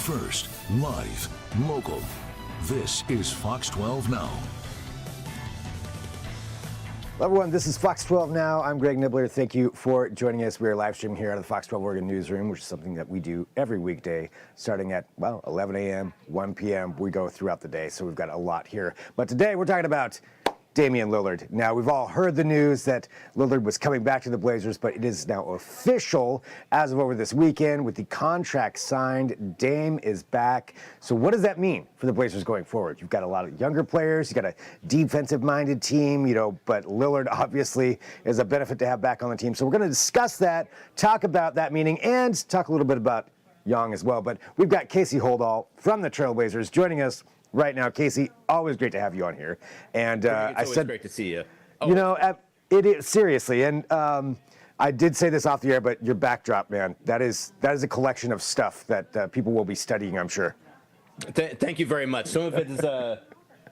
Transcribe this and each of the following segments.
First, live, local. This is Fox 12 Now. Hello everyone, this is Fox 12 Now. I'm Greg Nibbler. Thank you for joining us. We are live streaming here out of the Fox 12 Oregon newsroom, which is something that we do every weekday, starting at, 11 a.m., 1 p.m. We go throughout the day, so we've got a lot here. But today we're talking about Damian Lillard. Now, we've all heard the news that Lillard was coming back to the Blazers, but it is now official as of over this weekend with the contract signed. Dame is back. So what does that mean for the Blazers going forward? You've got a lot of younger players. You've got a defensive-minded team, but Lillard obviously is a benefit to have back on the team. So we're going to discuss that, talk about that meaning, and talk a little bit about Yang as well. But we've got Casey Holdahl from the Trailblazers joining us right now. Casey, always great to have you on here. And I said, great to see you. It is seriously, and I did say this off the air, but your backdrop, man, that is a collection of stuff that people will be studying, I'm sure. Thank you very much. Some of it is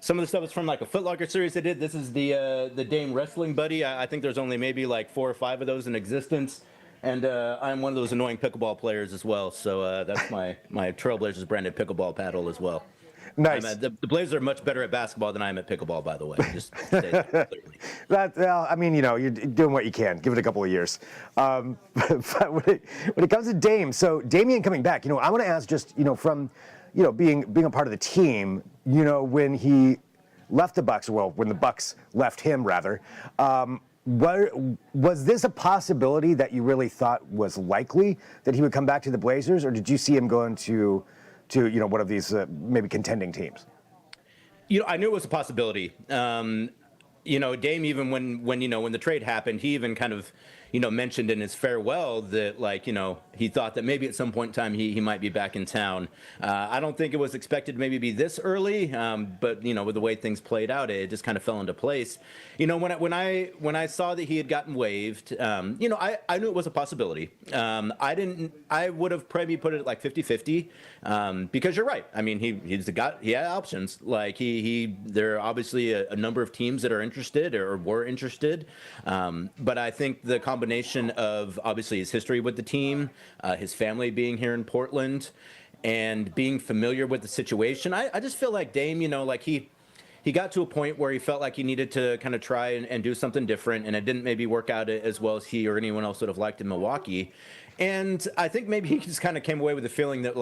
some of the stuff is from like a Foot Locker series I did. This is the Dame Wrestling Buddy. I think there's only maybe like 4 or 5 of those in existence. And I'm one of those annoying pickleball players as well. So that's my Trailblazers branded pickleball paddle as well. Nice. The Blazers are much better at basketball than I am at pickleball, by the way. Just to say that clearly. You're doing what you can. Give it a couple of years. But when it comes to Dame, so Damian coming back, I want to ask just, from, being a part of the team, when he left the Bucks, when the Bucks left him, rather, was this a possibility that you really thought was likely that he would come back to the Blazers, or did you see him going to one of these maybe contending teams? I knew it was a possibility. Dame, even when the trade happened, he even kind of, mentioned in his farewell that he thought that maybe at some point in time he might be back in town. I don't think it was expected to maybe be this early, but with the way things played out, it just kind of fell into place. When I saw that he had gotten waived, I knew it was a possibility. I would have probably put it at like 50-50, because you're right. I mean, he had options. Like there are obviously a number of teams that are interested or were interested, but I think the combination of obviously his history with the team, his family being here in Portland, and being familiar with the situation, I just feel like Dame, he got to a point where he felt like he needed to kind of try and do something different, and it didn't maybe work out as well as he or anyone else would have liked in Milwaukee. And I think maybe he just kind of came away with the feeling that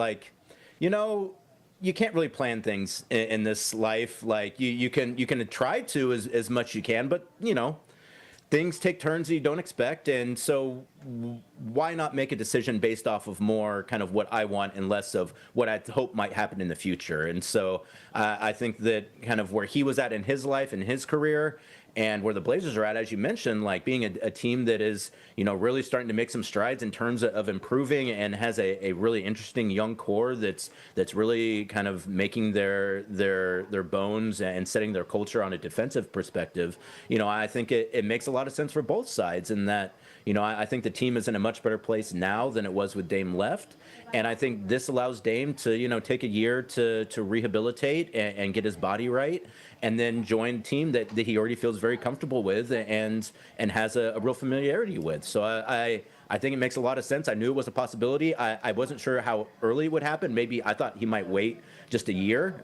you can't really plan things in this life. Like you can try to as much as you can, but things take turns that you don't expect, and so why not make a decision based off of more kind of what I want and less of what I hope might happen in the future? And so I think that kind of where he was at in his life and his career, and where the Blazers are at, as you mentioned, like being a team that is, really starting to make some strides in terms of improving and has a really interesting young core that's really kind of making their bones and setting their culture on a defensive perspective. I think it makes a lot of sense for both sides, in that, I think the team is in a much better place now than it was with Dame left. And I think this allows Dame to, take a year to rehabilitate and get his body right, and then join a team that he already feels very comfortable with and has a real familiarity with. So I think it makes a lot of sense. I knew it was a possibility. I wasn't sure how early it would happen. Maybe I thought he might wait just a year.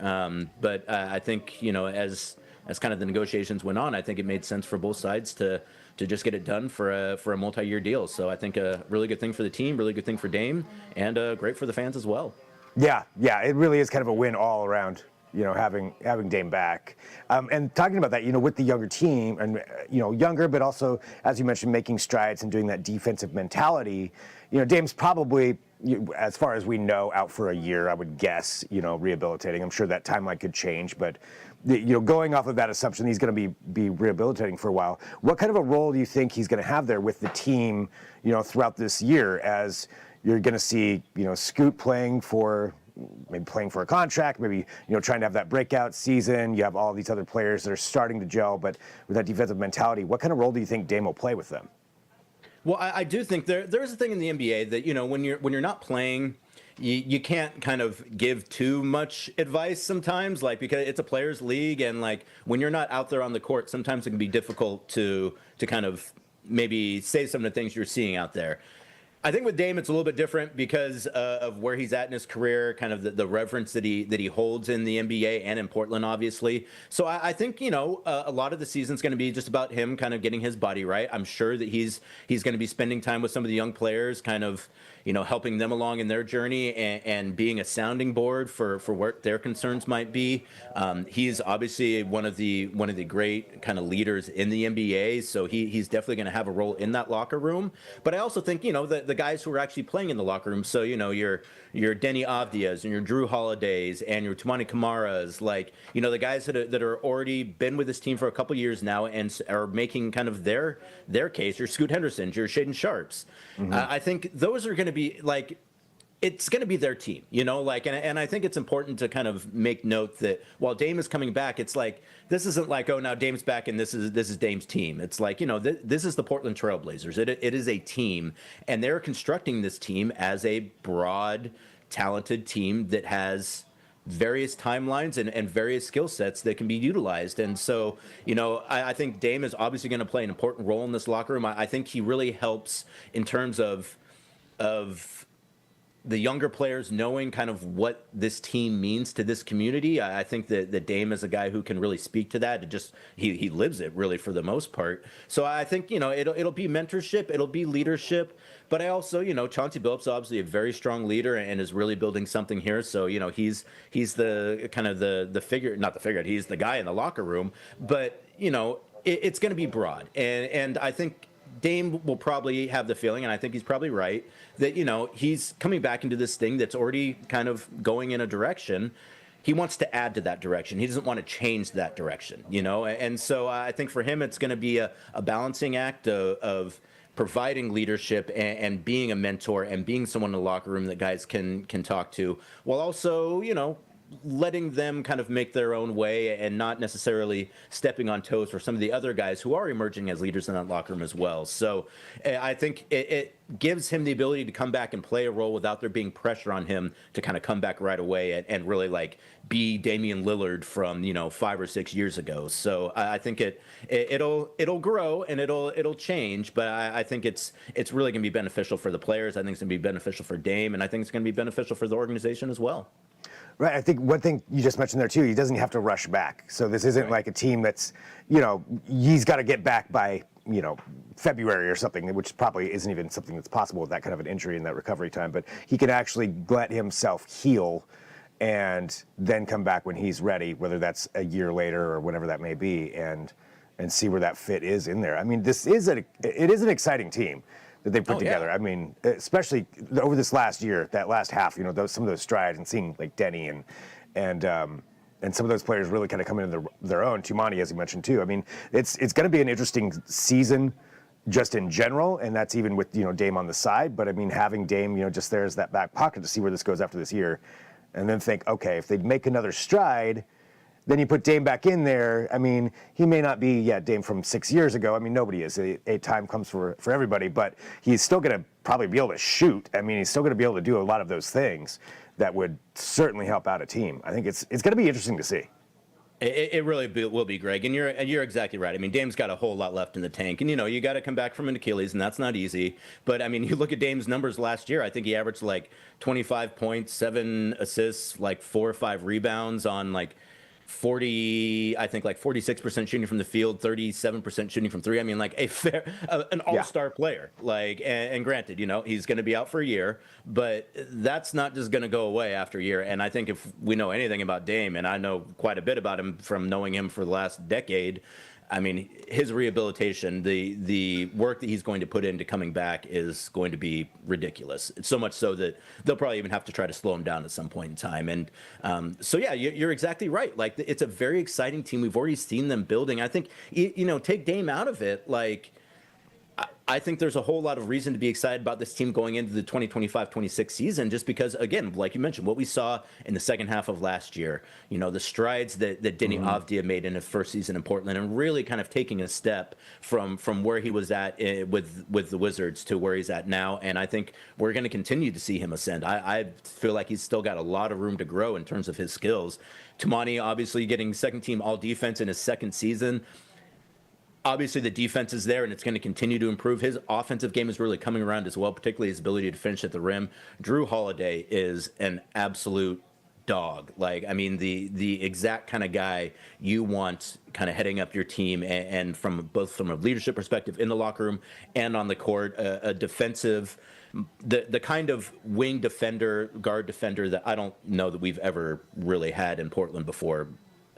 But I think, as kind of the negotiations went on, I think it made sense for both sides to just get it done for a multi-year deal. So I think a really good thing for the team, really good thing for Dame, and great for the fans as well. Yeah, it really is kind of a win all around, having Dame back. And talking about that, with the younger team, and younger, but also, as you mentioned, making strides and doing that defensive mentality. Dame's probably, as far as we know, out for a year, I would guess. Rehabilitating. I'm sure that timeline could change, but going off of that assumption, he's going to be rehabilitating for a while. What kind of a role do you think he's going to have there with the team, throughout this year, as you're going to see, Scoot playing for a contract, maybe, trying to have that breakout season. You have all these other players that are starting to gel, but with that defensive mentality, what kind of role do you think Dame will play with them? Well, I do think there is a thing in the NBA that, when you're not playing, you can't kind of give too much advice sometimes, because it's a players' league, and when you're not out there on the court, sometimes it can be difficult to kind of maybe say some of the things you're seeing out there. I think with Dame, it's a little bit different because of where he's at in his career, kind of the reverence that he holds in the NBA and in Portland, obviously. So I think, a lot of the season's going to be just about him kind of getting his body right. I'm sure that he's going to be spending time with some of the young players, kind of, helping them along in their journey and being a sounding board for what their concerns might be. He's obviously one of the great kind of leaders in the NBA, so he's definitely going to have a role in that locker room. But I also think, the guys who are actually playing in the locker room, so, your Denny Avdias and your Drew Holidays and your Toumani Kamaras, like, the guys that are already been with this team for a couple years now and are making kind of their case, your Scoot Hendersons, your Shaden Sharps. I think those are going to be like, it's going to be their team, and I think it's important to kind of make note that while Dame is coming back, it's like, this isn't like, oh, now Dame's back and this is Dame's team. It's like, this is the Portland Trailblazers. It is a team, and they're constructing this team as a broad, talented team that has various timelines and various skill sets that can be utilized. And so, I think Dame is obviously going to play an important role in this locker room. I think he really helps in terms of the younger players knowing kind of what this team means to this community. I think that Dame is a guy who can really speak to that. He lives it really for the most part. So I think, it'll be mentorship, it'll be leadership, but I also, Chauncey Billups obviously a very strong leader and is really building something here. So, he's the kind of the figure, not the figure, he's the guy in the locker room, but, it's going to be broad. And I think Dame will probably have the feeling, and I think he's probably right, that, he's coming back into this thing that's already kind of going in a direction. He wants to add to that direction. He doesn't want to change that direction, And so I think for him, it's going to be a balancing act of providing leadership and being a mentor and being someone in the locker room that guys can talk to, while also, letting them kind of make their own way and not necessarily stepping on toes for some of the other guys who are emerging as leaders in that locker room as well. So I think it gives him the ability to come back and play a role without there being pressure on him to kind of come back right away and really like be Damian Lillard from 5 or 6 years ago. So I think it'll grow and it'll change, but I think it's really going to be beneficial for the players. I think it's going to be beneficial for Dame, and I think it's going to be beneficial for the organization as well. Right. I think one thing you just mentioned there too, he doesn't have to rush back. So this isn't like a team that's, he's got to get back by, February or something, which probably isn't even something that's possible with that kind of an injury in that recovery time. But he can actually let himself heal and then come back when he's ready, whether that's a year later or whenever that may be, and see where that fit is in there. I mean, it is an exciting team that they put together. Yeah. I mean, especially over this last year, that last half, some of those strides, and seeing like Denny and some of those players really kind of come into their own. Toumani, as you mentioned too. I mean, it's going to be an interesting season just in general, and that's even with Dame on the side. But I mean, having Dame just there as that back pocket to see where this goes after this year, and then think, okay, if they make another stride, then you put Dame back in there. I mean, he may not be Dame from 6 years ago. I mean, nobody is. A time comes for everybody, but he's still going to probably be able to shoot. I mean, he's still going to be able to do a lot of those things that would certainly help out a team. I think it's going to be interesting to see. It really will be, Greg, and you're exactly right. I mean, Dame's got a whole lot left in the tank, and you got to come back from an Achilles, and that's not easy. But I mean, you look at Dame's numbers last year. I think he averaged like 25 points, 7 assists, like 4 or 5 rebounds on like 46% shooting from the field, 37% shooting from three. I mean, like an all-star player. Like, and granted, he's going to be out for a year, but that's not just going to go away after a year. And I think if we know anything about Dame, and I know quite a bit about him from knowing him for the last decade, I mean, his rehabilitation, the work that he's going to put into coming back is going to be ridiculous. It's so much so that they'll probably even have to try to slow him down at some point in time. And so, yeah, you're exactly right. Like, it's a very exciting team. We've already seen them building. I think, take Dame out of it, like, I think there's a whole lot of reason to be excited about this team going into the 2025-26 season, just because, again, like you mentioned, what we saw in the second half of last year, the strides that Denny Avdia made in his first season in Portland, and really kind of taking a step from where he was at with the Wizards to where he's at now. And I think we're going to continue to see him ascend. I feel like he's still got a lot of room to grow in terms of his skills. Toumani, obviously, getting second-team all-defense in his second season. Obviously, the defense is there, and it's going to continue to improve. His offensive game is really coming around as well, particularly his ability to finish at the rim. Drew Holiday is an absolute dog. Like, I mean, the exact kind of guy you want kind of heading up your team, and from both from a leadership perspective in the locker room and on the court, a defensive, the kind of wing defender, guard defender that I don't know that we've ever really had in Portland before.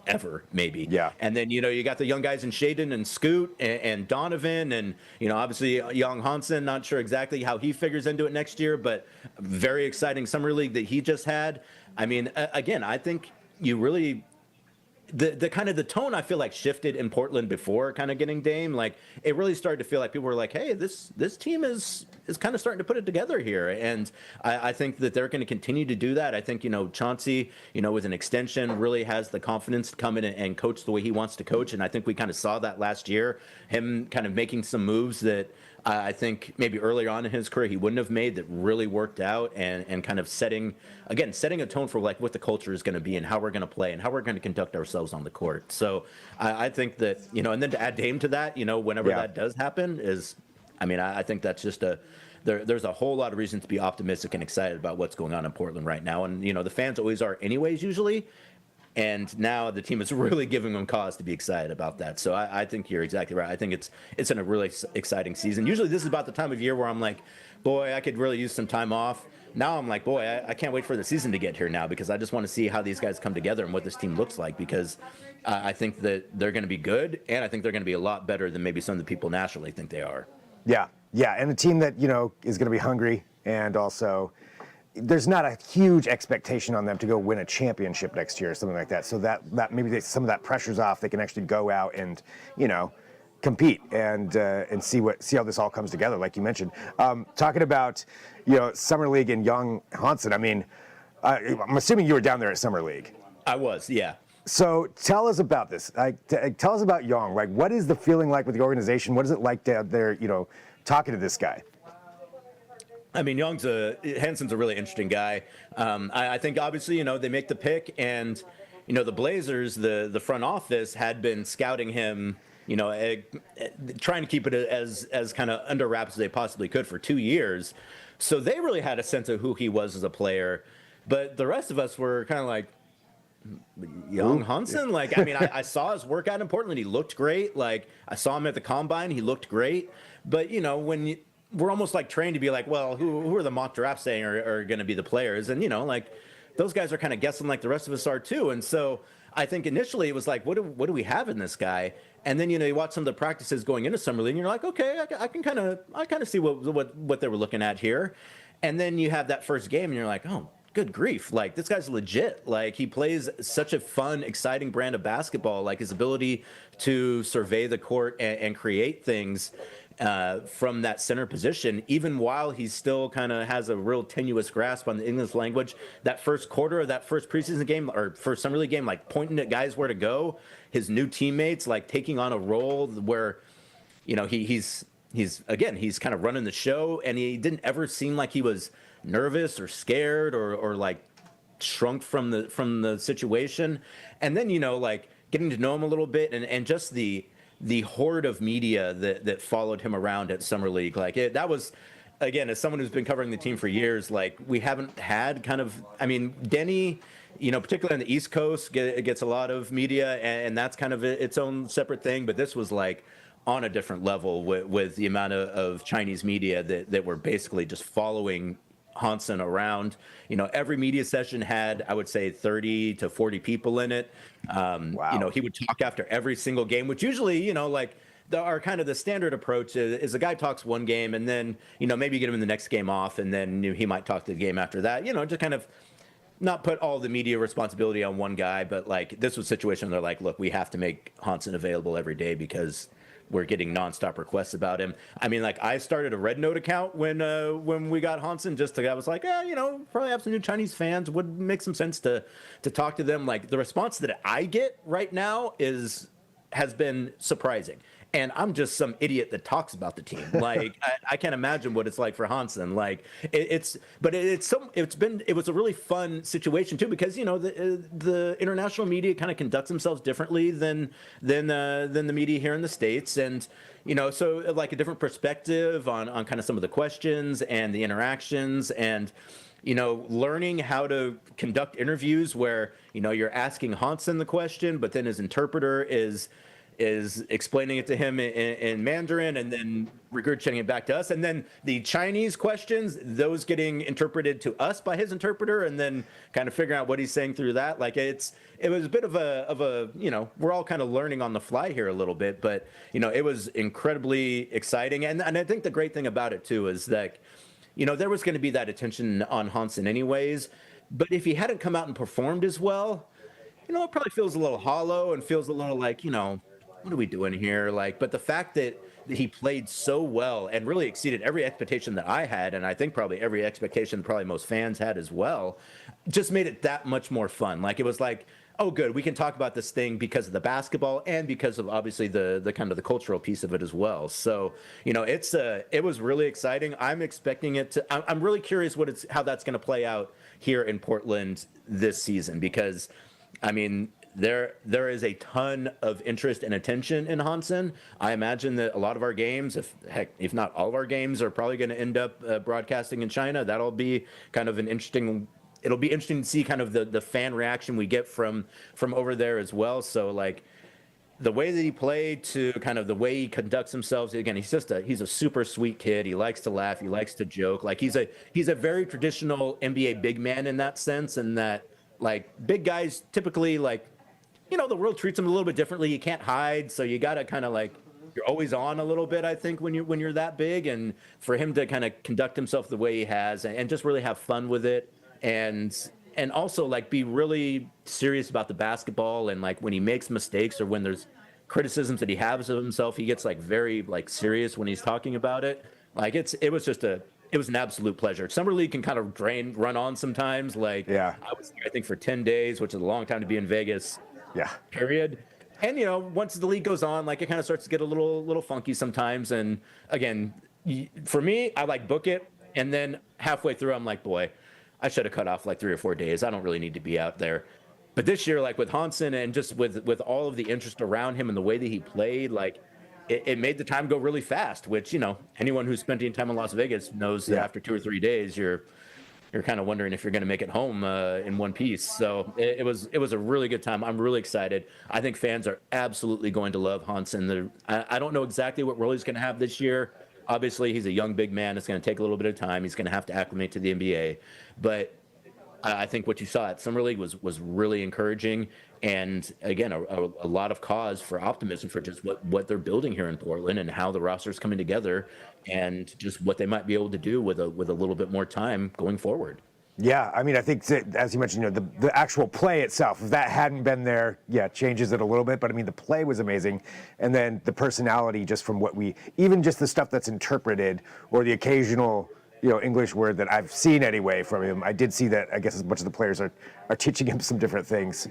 Ever, maybe. Yeah. And then, you got the young guys in Shaden and Scoot and Donovan and, obviously Yang Hansen, not sure exactly how he figures into it next year, but very exciting summer league that he just had. I mean, again, I think you really, the kind of the tone I feel like shifted in Portland before kind of getting Dame. Like, it really started to feel like people were like, hey, this team is kind of starting to put it together here. And I think that they're going to continue to do that. I think, Chauncey, with an extension, really has the confidence to come in and coach the way he wants to coach. And I think we kind of saw that last year, him kind of making some moves that I think maybe earlier on in his career he wouldn't have made, that really worked out, and kind of setting a tone for like what the culture is going to be and how we're going to play and how we're going to conduct ourselves on the court. So I think that, and then to add Dame to that, whenever that does happen I think that's just there's a whole lot of reason to be optimistic and excited about what's going on in Portland right now. And, the fans always are anyways, usually. And now the team is really giving them cause to be excited about that. So I think you're exactly right. I think it's in a really exciting season. Usually this is about the time of year where I'm like, boy, I could really use some time off. Now I'm like, boy, I can't wait for the season to get here now, because I just want to see how these guys come together and what this team looks like, because I think that they're going to be good, and I think they're going to be a lot better than maybe some of the people nationally think they are. Yeah, and a team that, is going to be hungry, and also there's not a huge expectation on them to go win a championship next year or something like that. So that maybe some of that pressure's off. They can actually go out and, compete and see how this all comes together, like you mentioned. Talking about, Summer League and Yang Hansen. I mean, I'm assuming you were down there at Summer League. I was, yeah. So tell us about this. Tell us about Yang. Like, what is the feeling like with the organization? What is it like down there, talking to this guy? I mean, Hansen's a really interesting guy. I think obviously, they make the pick, and, the Blazers, the front office had been scouting him, trying to keep it as kind of under wraps as they possibly could for 2 years. So they really had a sense of who he was as a player. But the rest of us were kind of like, Yang Hansen? Like, I mean, I saw his workout in Portland. He looked great. Like, I saw him at the Combine. He looked great. But, we're almost like trained to be like, well, who are the mock drafts saying are going to be the players? And, like, those guys are kind of guessing like the rest of us are too. And so I think initially it was like, what do we have in this guy? And then, you watch some of the practices going into Summer League, and you're like, okay, I can kind of see what they were looking at here. And then you have that first game, and you're like, oh, good grief. Like, this guy's legit. Like, he plays such a fun, exciting brand of basketball. Like, his ability to survey the court and create things from that center position, even while he still kind of has a real tenuous grasp on the English language. That first quarter of that first preseason game or first Summer League game, like pointing at guys where to go, his new teammates, like taking on a role where, he's kind of running the show, and he didn't ever seem like he was nervous or scared or like shrunk from the situation. And then, like getting to know him a little bit, and just the horde of media that followed him around at Summer League. Like, that was, again, as someone who's been covering the team for years, like, we haven't had Denny, particularly on the East Coast, gets a lot of media, and that's kind of its own separate thing. But this was like on a different level with the amount of Chinese media that were basically just following Hansen around. Every media session had, I would say, 30 to 40 people in it. Wow. He would talk after every single game, which usually, like our kind of the standard approach is a guy talks one game, and then, maybe you get him in the next game off, and then he might talk the game after that, just kind of not put all the media responsibility on one guy. But like, this was a situation they're like, look, we have to make Hansen available every day because we're getting nonstop requests about him. I mean, like, I started a Red Note account when we got Hansen, I was like, probably have some new Chinese fans. Would make some sense to talk to them. Like, the response that I get right now has been surprising. and I'm just some idiot that talks about the team. Like I can't imagine what it's like for Hansen. Like it was a really fun situation too, because the international media kind of conducts themselves differently than the media here in the States, and so like a different perspective on kind of some of the questions and the interactions, and learning how to conduct interviews where you're asking Hansen the question, but then his interpreter is explaining it to him in Mandarin and then regurgitating it back to us. And then the Chinese questions, those getting interpreted to us by his interpreter, and then kind of figuring out what he's saying through that. Like it was a bit of a we're all kind of learning on the fly here a little bit, but it was incredibly exciting. And I think the great thing about it too is that, there was going to be that attention on Hansen anyways, but if he hadn't come out and performed as well, it probably feels a little hollow and feels a little like, what are we doing here? Like, but the fact that he played so well and really exceeded every expectation that I had, and I think probably every expectation probably most fans had as well, just made it that much more fun. Like, it was like, oh, good, we can talk about this thing because of the basketball and because of obviously the kind of the cultural piece of it as well. So, it was really exciting. I'm expecting it to. I'm really curious how that's going to play out here in Portland this season, because, I mean, there is a ton of interest and attention in Hansen. I imagine that a lot of our games, if not all of our games, are probably going to end up broadcasting in China. That'll be kind of it'll be interesting to see kind of the fan reaction we get from over there as well. So like the way that he played to kind of the way he conducts himself, again, he's a super sweet kid. He likes to laugh. He likes to joke. Like he's a very traditional NBA big man in that sense, and that like big guys typically like, the world treats him a little bit differently. You can't hide, so you got to kind of like, you're always on a little bit, I think, when you're that big. And for him to kind of conduct himself the way he has and just really have fun with it, and also like be really serious about the basketball, and like when he makes mistakes or when there's criticisms that he has of himself, he gets like very like serious when he's talking about it. Like it was an absolute pleasure. Summer League can kind of run on sometimes. Like I was there, I think, for 10 days, which is a long time to be in Vegas. Yeah. Period. And once the league goes on, like it kind of starts to get a little funky sometimes. And again, for me, I like book it, and then halfway through, I'm like, boy, I should have cut off like 3 or 4 days. I don't really need to be out there. But this year, like with Hansen and just with all of the interest around him and the way that he played, like it made the time go really fast. Which anyone who's spent any time in Las Vegas knows that after 2 or 3 days, you're kind of wondering if you're going to make it home in one piece. So it was a really good time. I'm really excited. I think fans are absolutely going to love Hansen. I don't know exactly what role he's going to have this year. Obviously, he's a young big man. It's going to take a little bit of time. He's going to have to acclimate to the NBA. But I think what you saw at Summer League was really encouraging. And again, a lot of cause for optimism for just what they're building here in Portland and how the roster is coming together, and just what they might be able to do with a little bit more time going forward. Yeah, I mean, I think that, as you mentioned, the actual play itself, if that hadn't been there, changes it a little bit. But I mean, the play was amazing, and then the personality, just from even just the stuff that's interpreted, or the occasional English word that I've seen anyway from him. I did see that, I guess, as much as the players are teaching him some different things,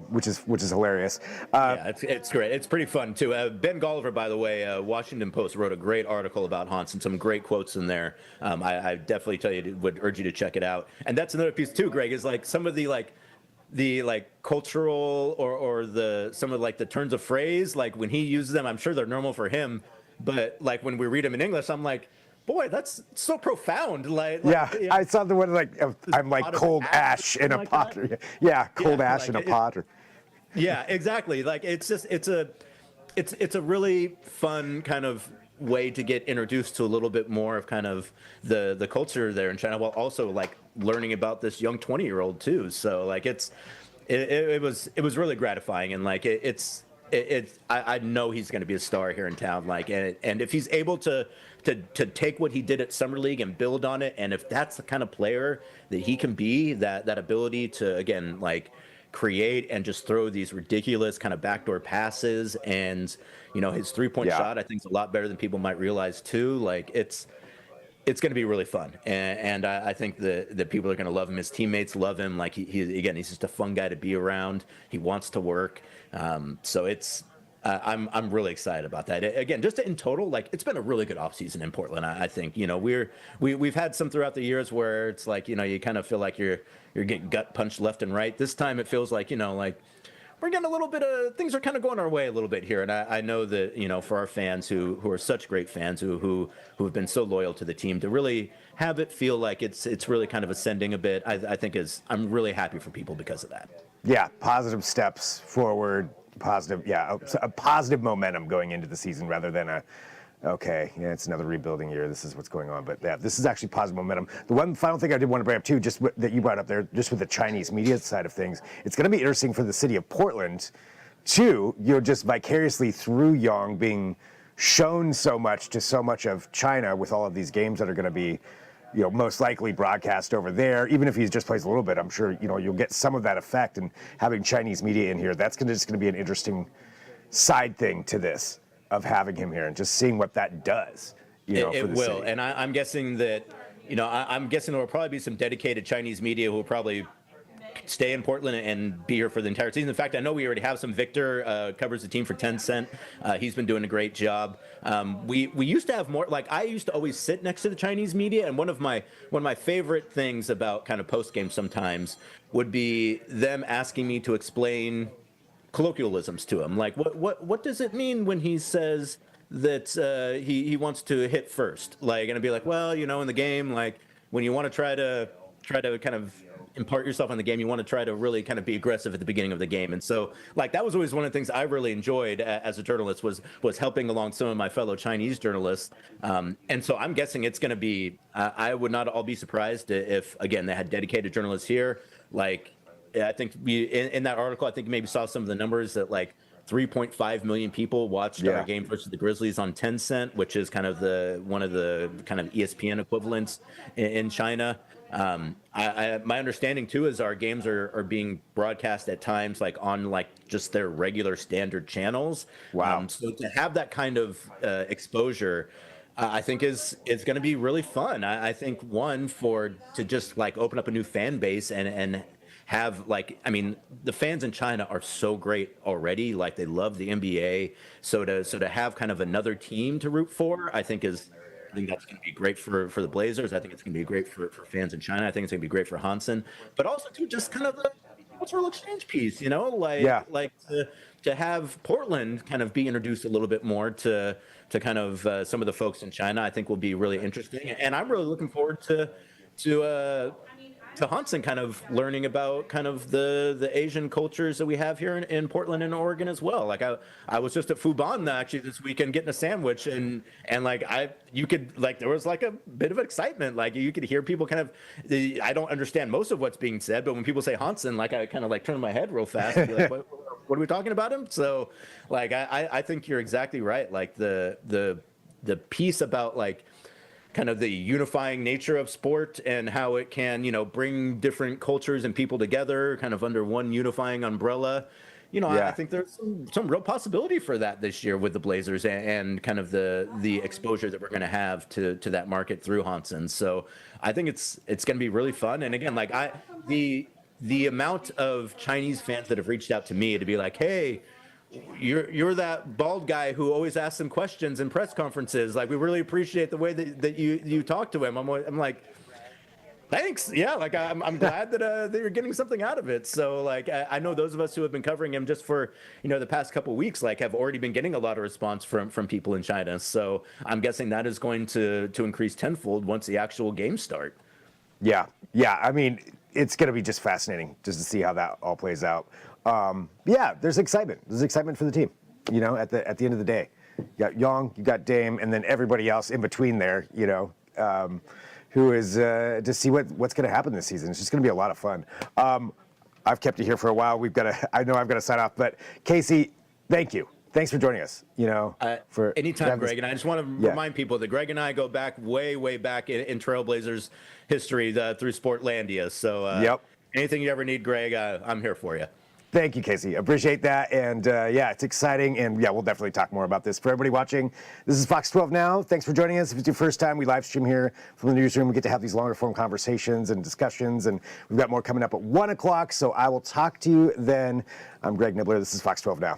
which is hilarious. It's great. It's pretty fun too. Ben Golliver, by the way, Washington Post wrote a great article about Hansen, some great quotes in there. I definitely would urge you to check it out. And that's another piece too, Greg, is like some of the cultural or some of like the turns of phrase, like when he uses them, I'm sure they're normal for him, but like when we read them in English, I'm like, boy, that's so profound. I saw the one I'm like cold ash in a pot. Yeah, cold ash in a pot. Yeah, exactly. Like it's a really fun kind of way to get introduced to a little bit more of kind of the culture there in China, while also like learning about this young 20-year-old too. So like it was really gratifying, and like I know he's going to be a star here in town. Like, and if he's able to take what he did at Summer League and build on it, and if that's the kind of player that he can be, that ability to, again, like create and just throw these ridiculous kind of backdoor passes, and his 3-point shot, I think, is a lot better than people might realize too. Like it's going to be really fun, and I think that people are going to love him. His teammates love him. Like he's just a fun guy to be around. He wants to work. So I'm really excited about that. Again, just in total, like it's been a really good offseason in Portland. I think we've had some throughout the years where it's like you kind of feel like you're getting gut punched left and right. This time it feels like like we're getting a little bit of things are kind of going our way a little bit here. And I know that for our fans who are such great fans who have been so loyal to the team, to really have it feel like it's really kind of ascending a bit, I think I'm really happy for people because of that. Yeah, positive steps forward. A positive momentum going into the season rather than it's another rebuilding year. This is what's going on. But yeah, this is actually positive momentum. The one final thing I did want to bring up too, that you brought up there, just with the Chinese media side of things, it's going to be interesting for the city of Portland too, just vicariously through Yang being shown so much to so much of China with all of these games that are going to be most likely broadcast over there. Even if he just plays a little bit, I'm sure you'll get some of that effect. And having Chinese media in here, that's just going to be an interesting side thing to this, of having him here and just seeing what that does. It will, city. and I'm guessing that I'm guessing there will probably be some dedicated Chinese media who will probably stay in Portland and be here for the entire season. In fact, I know we already have some. Victor covers the team for Tencent. He's been doing a great job. We used to have more. Like I used to always sit next to the Chinese media, and one of my favorite things about kind of post game sometimes would be them asking me to explain colloquialisms to him. Like what does it mean when he says that he wants to hit first? Like, and I'd be like, well, in the game, like when you want to try to kind of impart yourself on the game, you want to try to really kind of be aggressive at the beginning of the game. And so like that was always one of the things I really enjoyed as a journalist was helping along some of my fellow Chinese journalists. And so I'm guessing it's going to be, I would not all be surprised if, again, they had dedicated journalists here. Like, I think in that article, I think you maybe saw some of the numbers that like 3.5 million people watched our game versus the Grizzlies on Tencent, which is kind of one of the kind of ESPN equivalents in China. My understanding too is our games are being broadcast at times like on like just their regular standard channels. Wow. So to have that kind of exposure, I think is going to be really fun. I think to just like open up a new fan base and have like, I mean, the fans in China are so great already. Like they love the NBA. So to have kind of another team to root for, I think that's going to be great for the Blazers. I think it's going to be great for fans in China. I think it's going to be great for Hansen, but also too just kind of the cultural exchange piece, like to have Portland kind of be introduced a little bit more to kind of some of the folks in China, I think will be really interesting. And I'm really looking forward to Hansen kind of learning about kind of the Asian cultures that we have here in Portland and Oregon as well. Like I was just at Fubon actually this weekend getting a sandwich and like there was like a bit of excitement. Like you could hear people kind of, I don't understand most of what's being said, but when people say Hansen, like I kind of like turn my head real fast and be like, what are we talking about him? So like, I think you're exactly right. Like the piece about like, kind of the unifying nature of sport and how it can, bring different cultures and people together kind of under one unifying umbrella. I think there's some real possibility for that this year with the Blazers and kind of the exposure that we're going to have to that market through Hansen. So I think it's going to be really fun. And again, like the amount of Chinese fans that have reached out to me to be like, hey, you're that bald guy who always asks them questions in press conferences. Like, we really appreciate the way that you talk to him. I'm like, thanks. Yeah, like I'm glad that you're getting something out of it. So like I know those of us who have been covering him just for the past couple of weeks like have already been getting a lot of response from people in China. So I'm guessing that is going to increase tenfold once the actual games start. Yeah. I mean, it's going to be just fascinating just to see how that all plays out. There's excitement. There's excitement for the team. At the end of the day, you got Yang, you got Dame, and then everybody else in between there. Who is to see what's going to happen this season. It's just going to be a lot of fun. I've kept you here for a while. I know I've got to sign off, but Casey, thank you. Thanks for joining us. For anytime, Greg. And I just want to remind people that Greg and I go back way back in Trailblazers history through Sportlandia. So anything you ever need, Greg, I'm here for you. Thank you, Casey. Appreciate that. And it's exciting. And we'll definitely talk more about this. For everybody watching, this is Fox 12 Now. Thanks for joining us. If it's your first time, we live stream here from the newsroom. We get to have these longer form conversations and discussions. And we've got more coming up at 1 o'clock. So I will talk to you then. I'm Greg Nibbler. This is Fox 12 Now.